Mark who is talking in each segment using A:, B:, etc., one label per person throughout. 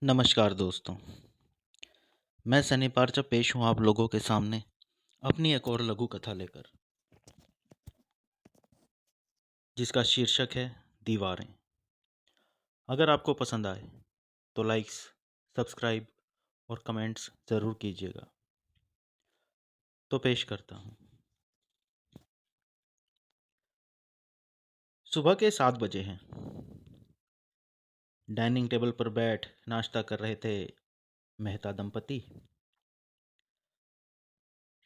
A: नमस्कार दोस्तों। मैं सनी पार्चा पेश हूँ आप लोगों के सामने अपनी एक और लघु कथा लेकर, जिसका शीर्षक है दीवारें। अगर आपको पसंद आए तो लाइक्स, सब्सक्राइब और कमेंट्स ज़रूर कीजिएगा। तो पेश करता हूँ। सुबह के 7 बजे हैं। डाइनिंग टेबल पर बैठ नाश्ता कर रहे थे मेहता दंपति।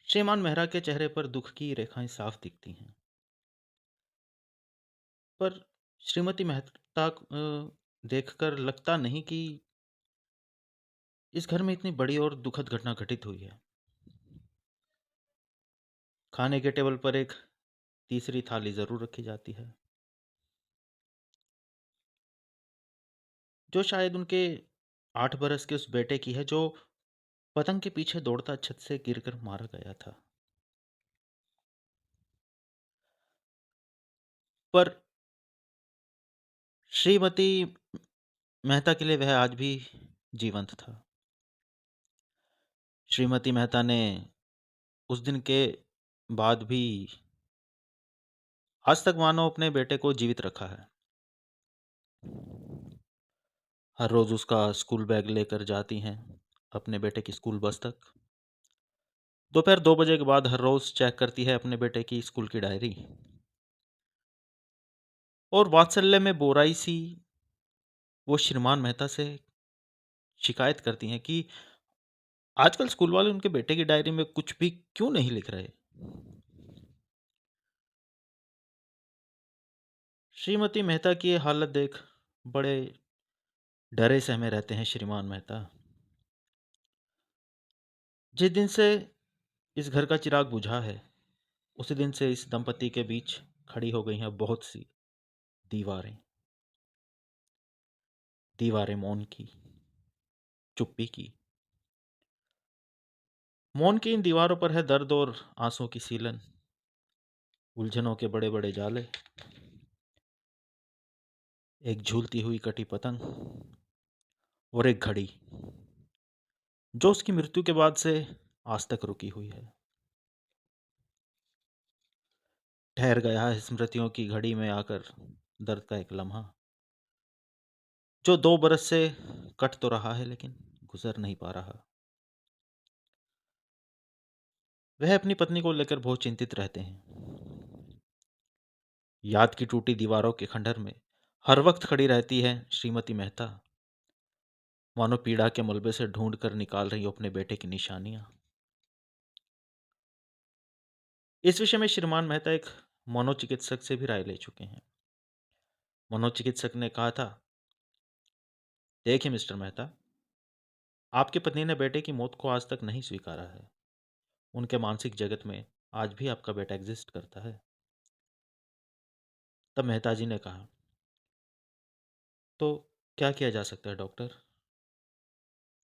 A: श्रीमान मेहरा के चेहरे पर दुख की रेखाएं साफ दिखती हैं, पर श्रीमती मेहता देखकर लगता नहीं कि इस घर में इतनी बड़ी और दुखद घटना घटित हुई है। खाने के टेबल पर एक तीसरी थाली जरूर रखी जाती है, जो शायद उनके 8 बरस के उस बेटे की है जो पतंग के पीछे दौड़ता छत से गिरकर मारा गया था। पर श्रीमती मेहता के लिए वह आज भी जीवंत था। श्रीमती मेहता ने उस दिन के बाद भी आज तक मानो अपने बेटे को जीवित रखा है। हर रोज उसका स्कूल बैग लेकर जाती हैं अपने बेटे की स्कूल बस तक। दोपहर 2 बजे के बाद हर रोज चेक करती है अपने बेटे की स्कूल की डायरी, और वात्सल्य में बोराई सी वो श्रीमान मेहता से शिकायत करती हैं कि आजकल स्कूल वाले उनके बेटे की डायरी में कुछ भी क्यों नहीं लिख रहे। श्रीमती मेहता की ये हालत देख बड़े डरे सहमे रहते हैं श्रीमान मेहता। जिस दिन से इस घर का चिराग बुझा है, उसी दिन से इस दंपति के बीच खड़ी हो गई हैं बहुत सी दीवारें। दीवारें मौन की, चुप्पी की। मौन की इन दीवारों पर है दर्द और आंसुओं की सीलन, उलझनों के बड़े बड़े जाले, एक झूलती हुई कटी पतंग और एक घड़ी जो उसकी मृत्यु के बाद से आज तक रुकी हुई है। ठहर गया है स्मृतियों की घड़ी में आकर दर्द का एक लम्हा, जो 2 बरस से कट तो रहा है लेकिन गुजर नहीं पा रहा। वह अपनी पत्नी को लेकर बहुत चिंतित रहते हैं। याद की टूटी दीवारों के खंडहर में हर वक्त खड़ी रहती है श्रीमती मेहता, मानो पीड़ा के मलबे से ढूंढ कर निकाल रही हो अपने बेटे की निशानियां। इस विषय में श्रीमान मेहता एक मनोचिकित्सक से भी राय ले चुके हैं। मनोचिकित्सक ने कहा था, देखिए मिस्टर मेहता, आपकी पत्नी ने बेटे की मौत को आज तक नहीं स्वीकारा है। उनके मानसिक जगत में आज भी आपका बेटा एग्जिस्ट करता है। तब मेहता जी ने कहा, तो क्या किया जा सकता है डॉक्टर?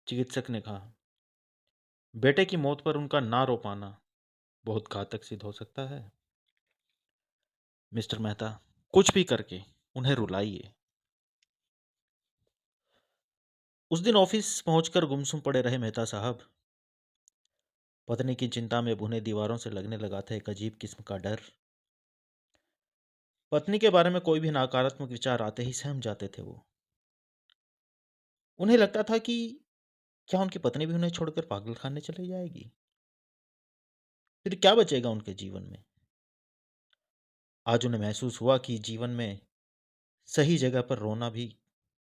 A: चिकित्सक ने कहा, बेटे की मौत पर उनका ना रो पाना बहुत घातक सिद्ध हो सकता है। मिस्टर मेहता, कुछ भी करके उन्हें रुलाइए। उस दिन ऑफिस पहुंचकर गुमसुम पड़े रहे मेहता साहब। पत्नी की चिंता में भुने दीवारों से लगने लगा था एक अजीब किस्म का डर। पत्नी के बारे में कोई भी नकारात्मक विचार आते ही सहम जाते थे वो। उन्हें लगता था कि क्या उनकी पत्नी भी उन्हें छोड़कर पागल खाने चली जाएगी? फिर क्या बचेगा उनके जीवन में? आज उन्हें महसूस हुआ कि जीवन में सही जगह पर रोना भी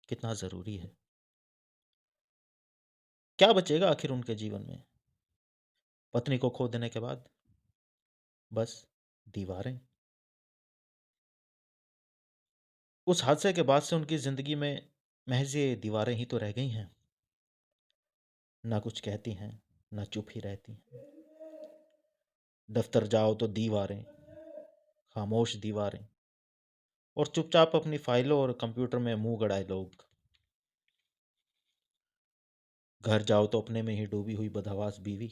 A: कितना जरूरी है। क्या बचेगा आखिर उनके जीवन में पत्नी को खो देने के बाद? बस दीवारें। उस हादसे के बाद से उनकी जिंदगी में महज ये दीवारें ही तो रह गई हैं। ना कुछ कहती हैं, ना चुप ही रहती हैं। दफ्तर जाओ तो दीवारें, खामोश दीवारें, और चुपचाप अपनी फाइलों और कंप्यूटर में मुंह गड़ाए लोग। घर जाओ तो अपने में ही डूबी हुई बदहवास बीवी,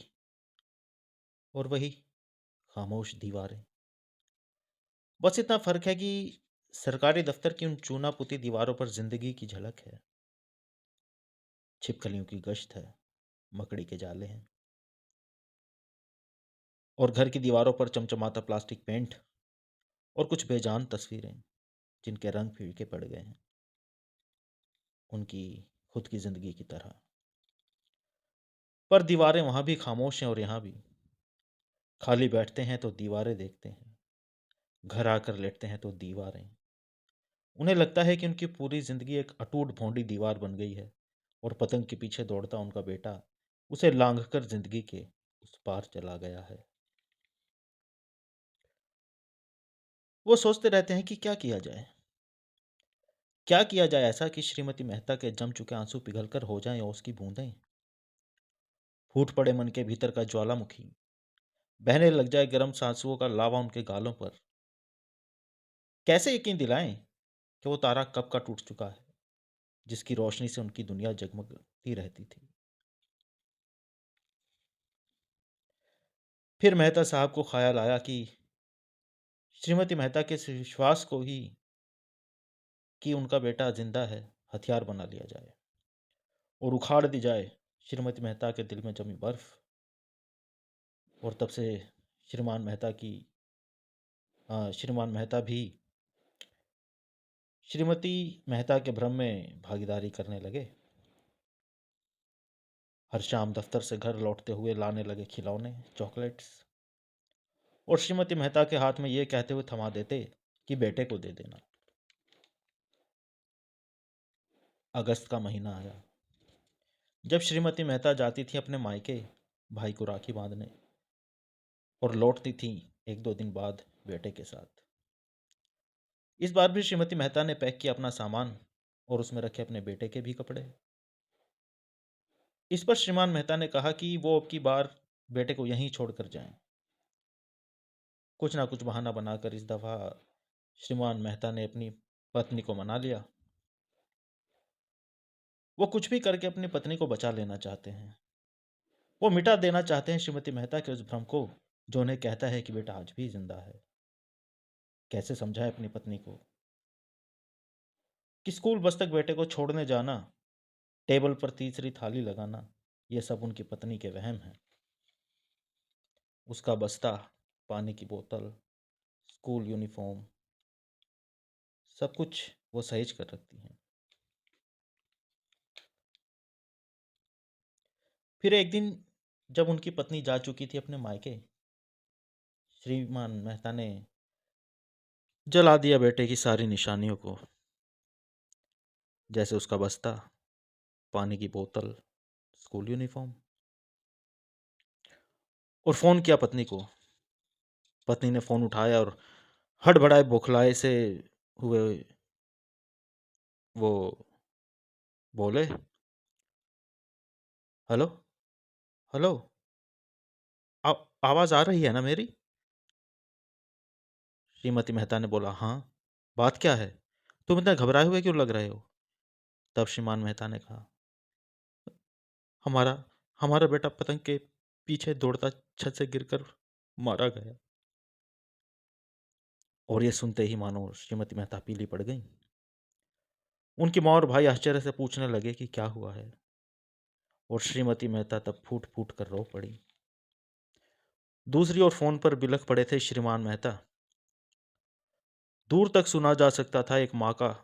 A: और वही खामोश दीवारें। बस इतना फर्क है कि सरकारी दफ्तर की उन चूना पुती दीवारों पर जिंदगी की झलक है। छिपकलियों की गश्त है, मकड़ी के जाले हैं और घर की दीवारों पर चमचमाता प्लास्टिक पेंट और कुछ बेजान तस्वीरें जिनके रंग फीके पड़ गए हैं, उनकी खुद की जिंदगी की तरह। पर दीवारें वहां भी खामोश हैं और यहाँ भी। खाली बैठते हैं तो दीवारें देखते हैं, घर आकर लेटते हैं तो दीवारें। उन्हें लगता है कि उनकी पूरी जिंदगी एक अटूट भौंडी दीवार बन गई है और पतंग के पीछे दौड़ता उनका बेटा उसे लांघकर जिंदगी के उस पार चला गया है। वो सोचते रहते हैं कि क्या किया जाए, क्या किया जाए ऐसा कि श्रीमती मेहता के जम चुके आंसू पिघलकर हो जाएं और उसकी बूंदें फूट पड़े मन के भीतर का ज्वालामुखी बहने लग जाए गर्म सांसुओं का लावा उनके गालों पर। कैसे यकीन दिलाएं कि वो तारा कब का टूट चुका है जिसकी रोशनी से उनकी दुनिया जगमगती रहती थी। फिर मेहता साहब को ख्याल आया कि श्रीमती मेहता के इस विश्वास को ही कि उनका बेटा जिंदा है हथियार बना लिया जाए और उखाड़ दी जाए श्रीमती मेहता के दिल में जमी बर्फ। और तब से श्रीमान मेहता की श्रीमान मेहता भी श्रीमती मेहता के भ्रम में भागीदारी करने लगे। हर शाम दफ्तर से घर लौटते हुए लाने लगे खिलौने, चॉकलेट्स और श्रीमती मेहता के हाथ में ये कहते हुए थमा देते कि बेटे को दे देना। अगस्त का महीना आया जब श्रीमती मेहता जाती थी अपने मायके भाई को राखी बांधने और लौटती थी एक दो दिन बाद बेटे के साथ। इस बार भी श्रीमती मेहता ने पैक किया अपना सामान और उसमें रखे अपने बेटे के भी कपड़े। इस पर श्रीमान मेहता ने कहा कि वो अब की बार बेटे को यहीं छोड़कर जाएं। कुछ ना कुछ बहाना बनाकर इस दफा श्रीमान मेहता ने अपनी पत्नी को मना लिया। वो कुछ भी करके अपनी पत्नी को बचा लेना चाहते हैं। वो मिटा देना चाहते हैं श्रीमती मेहता के उस भ्रम को जो उन्हें कहता है कि बेटा आज भी जिंदा है। कैसे समझाएं अपनी पत्नी को कि स्कूल बस तक बेटे को छोड़ने जाना, टेबल पर तीसरी थाली लगाना, ये सब उनकी पत्नी के वहम हैं। उसका बस्ता, पानी की बोतल, स्कूल यूनिफॉर्म, सब कुछ वो सहेज कर रखती हैं। फिर एक दिन जब उनकी पत्नी जा चुकी थी अपने मायके, श्रीमान मेहता ने जला दिया बेटे की सारी निशानियों को, जैसे उसका बस्ता, पानी की बोतल, स्कूल यूनिफॉर्म, और फोन किया पत्नी को। पत्नी ने फोन उठाया और हड़बड़ाए बौखलाए से हुए वो बोले, हेलो, हेलो, आवाज आ रही है ना मेरी? श्रीमती मेहता ने बोला, हाँ, बात क्या है? तुम इतना घबराए हुए क्यों लग रहे हो? तब श्रीमान मेहता ने कहा, हमारा हमारा बेटा पतंग के पीछे दौड़ता छत से गिरकर मारा गया। और ये सुनते ही मानो श्रीमती मेहता पीली पड़ गई। उनकी माँ और भाई आश्चर्य से पूछने लगे कि क्या हुआ है। और श्रीमती मेहता तब फूट फूट कर रो पड़ी। दूसरी ओर फोन पर बिलख पड़े थे श्रीमान मेहता। दूर तक सुना जा सकता था एक माँ का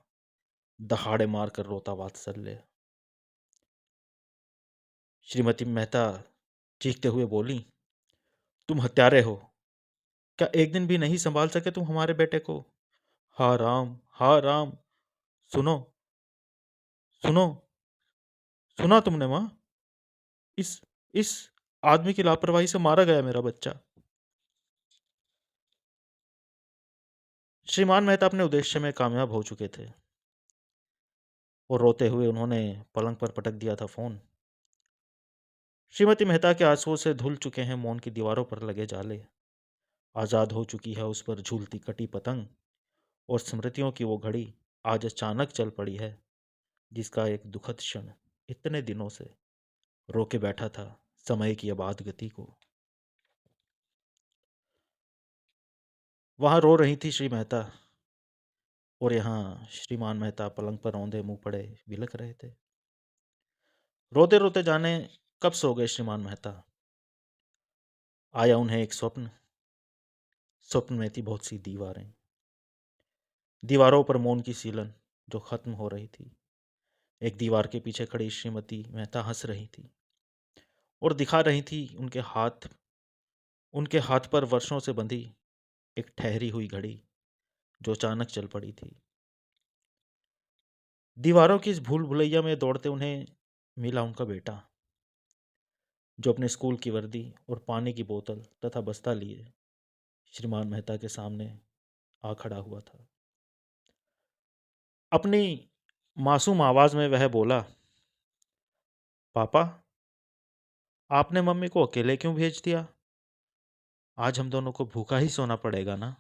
A: दहाड़े मारकर रोता वात्सल्य। श्रीमती मेहता चीखते हुए बोली, तुम हत्यारे हो, क्या एक दिन भी नहीं संभाल सके तुम हमारे बेटे को? हा राम, हा राम, सुनो, सुनो, सुना तुमने माँ? इस इस आदमी की लापरवाही से मारा गया मेरा बच्चा। श्रीमान मेहता अपने उद्देश्य में कामयाब हो चुके थे और रोते हुए उन्होंने पलंग पर पटक दिया था फोन। श्रीमती मेहता के आंसुओं से धुल चुके हैं मौन की दीवारों पर लगे जाले। आजाद हो चुकी है उस पर झूलती कटी पतंग और स्मृतियों की वो घड़ी आज अचानक चल पड़ी है जिसका एक दुखद क्षण इतने दिनों से रोके बैठा था समय की अबाध गति को। वहां रो रही थी श्री मेहता और यहाँ श्रीमान मेहता पलंग पर औंधे मुंह पड़े बिलख रहे थे। रोते रोते जाने कब सो गए श्रीमान मेहता। आया उन्हें एक स्वप्न। स्वप्न में थी बहुत सी दीवारें, दीवारों पर मौन की सीलन जो खत्म हो रही थी। एक दीवार के पीछे खड़ी श्रीमती मेहता हंस रही थी और दिखा रही थी उनके हाथ पर वर्षों से बंधी एक ठहरी हुई घड़ी जो अचानक चल पड़ी थी। दीवारों की इस भूल भुलैया में दौड़ते उन्हें मिला उनका बेटा, जो अपने स्कूल की वर्दी और पानी की बोतल तथा बस्ता लिए श्रीमान मेहता के सामने आ खड़ा हुआ था। अपनी मासूम आवाज में वह बोला, पापा, आपने मम्मी को अकेले क्यों भेज दिया? आज हम दोनों को भूखा ही सोना पड़ेगा ना।